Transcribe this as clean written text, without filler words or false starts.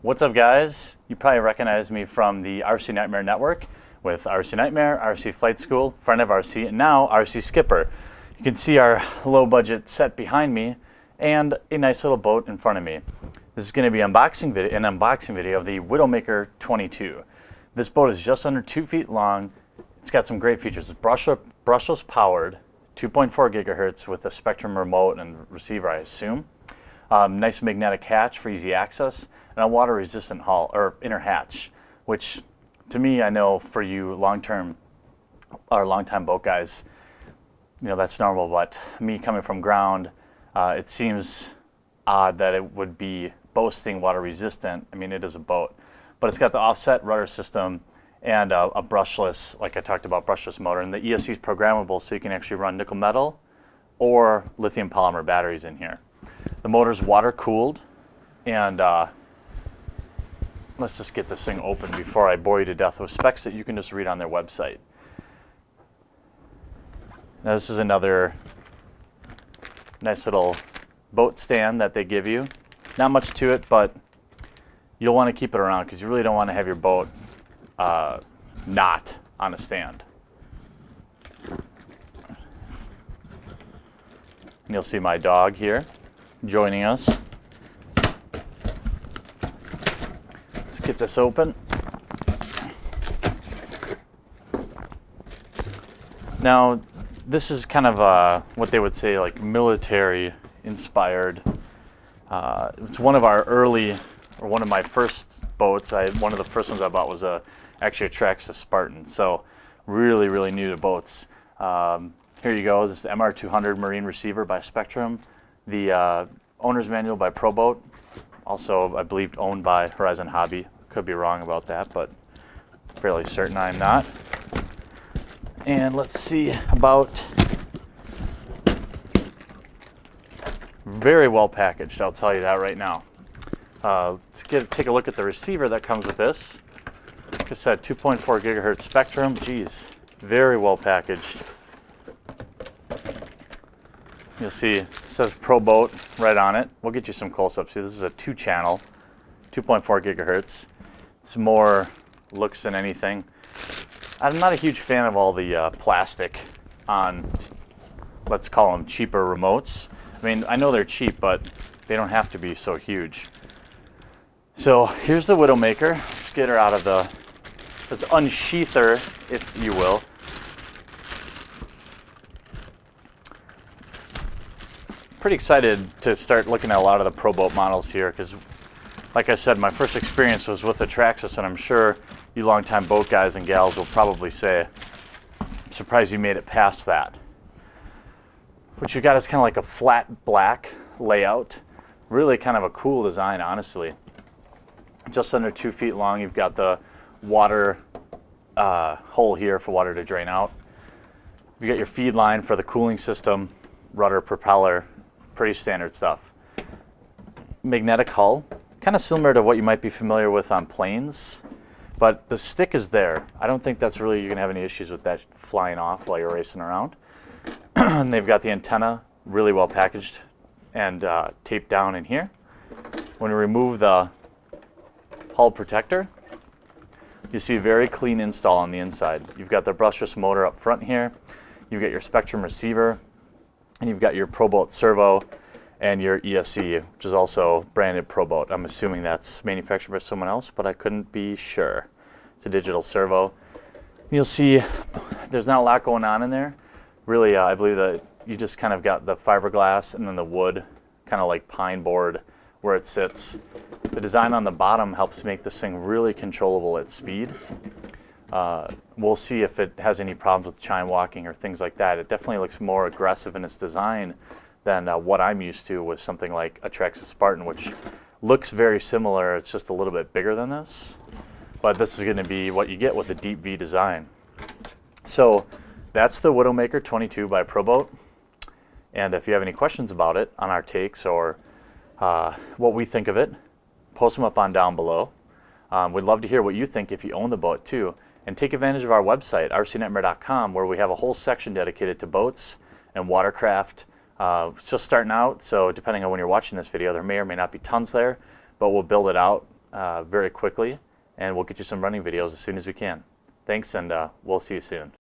What's up, guys? You probably recognize me from the RC Nightmare Network with RC Nightmare, RC Flight School, Friend of RC, and now RC Skipper. You can see our low budget set behind me and a nice little boat in front of me. This is going to be an unboxing video of the WidowMaker 22. This boat is just under 2 feet long. It's got some great features. It's brushless powered, 2.4 gigahertz with a Spectrum remote and receiver, I assume. Nice magnetic hatch for easy access, and a water-resistant hull or inner hatch, which to me, I know for you longtime boat guys, you know, that's normal. But me coming from ground, it seems odd that it would be boasting water-resistant. I mean, it is a boat, but it's got the offset rudder system and a brushless, like I talked about, brushless motor, and the ESC is programmable, so you can actually run nickel metal or lithium polymer batteries in here. The motor's water cooled, and let's just get this thing open before I bore you to death with specs that you can just read on their website. Now this is another nice little boat stand that they give you. Not much to it, but you'll want to keep it around because you really don't want to have your boat not on a stand. And you'll see my dog here joining us. Let's get this open. Now, this is kind of what they would say like military inspired. It's one of our early, or one of my first boats. One of the first ones I bought was actually a Traxxas Spartan. So really new to boats. Here you go. This is the MR200 marine receiver by Spectrum. The owner's manual by ProBoat, also I believe owned by Horizon Hobby. Could be wrong about that, but fairly certain I'm not. And let's see about, very well packaged, I'll tell you that right now. Let's take a look at the receiver that comes with this. Like I said, 2.4 gigahertz Spectrum. Geez, very well packaged. You'll see it says ProBoat right on it. We'll get you some close-ups. See, this is a 2-channel, 2.4 gigahertz. It's more looks than anything. I'm not a huge fan of all the plastic on, let's call them cheaper remotes. I mean, I know they're cheap, but they don't have to be so huge. So here's the WidowMaker. Let's get her out of the, let's unsheath her, if you will. Pretty excited to start looking at a lot of the ProBoat models here because, like I said, my first experience was with the Traxxas, and I'm sure you longtime boat guys and gals will probably say, I'm surprised you made it past that. What you got is kind of like a flat black layout. Really kind of a cool design, honestly. Just under 2 feet long. You've got the water hole here for water to drain out. You got your feed line for the cooling system, rudder, propeller. Pretty standard stuff. Magnetic hull, kind of similar to what you might be familiar with on planes, but the stick is there. I don't think that's really, you're gonna have any issues with that flying off while you're racing around. And they've got the antenna really well packaged and taped down in here. When we remove the hull protector, you see a very clean install on the inside. You've got the brushless motor up front here. You've got your Spectrum receiver, and you've got your ProBoat servo and your ESC, which is also branded ProBoat. I'm assuming that's manufactured by someone else, but I couldn't be sure. It's a digital servo. You'll see there's not a lot going on in there. Really, I believe that you just kind of got the fiberglass and then the wood, kind of like pine board where it sits. The design on the bottom helps make this thing really controllable at speed. We'll see if it has any problems with chine walking or things like that. It definitely looks more aggressive in its design than what I'm used to with something like a Traxxas Spartan, which looks very similar. It's just a little bit bigger than this. But this is going to be what you get with the deep V design. So that's the WidowMaker 22 by ProBoat. And if you have any questions about it on our takes or what we think of it, post them up on down below. We'd love to hear what you think if you own the boat too. And take advantage of our website, rcnightmare.com, where we have a whole section dedicated to boats and watercraft. It's just starting out, so depending on when you're watching this video, there may or may not be tons there, but we'll build it out very quickly, and we'll get you some running videos as soon as we can. Thanks, and we'll see you soon.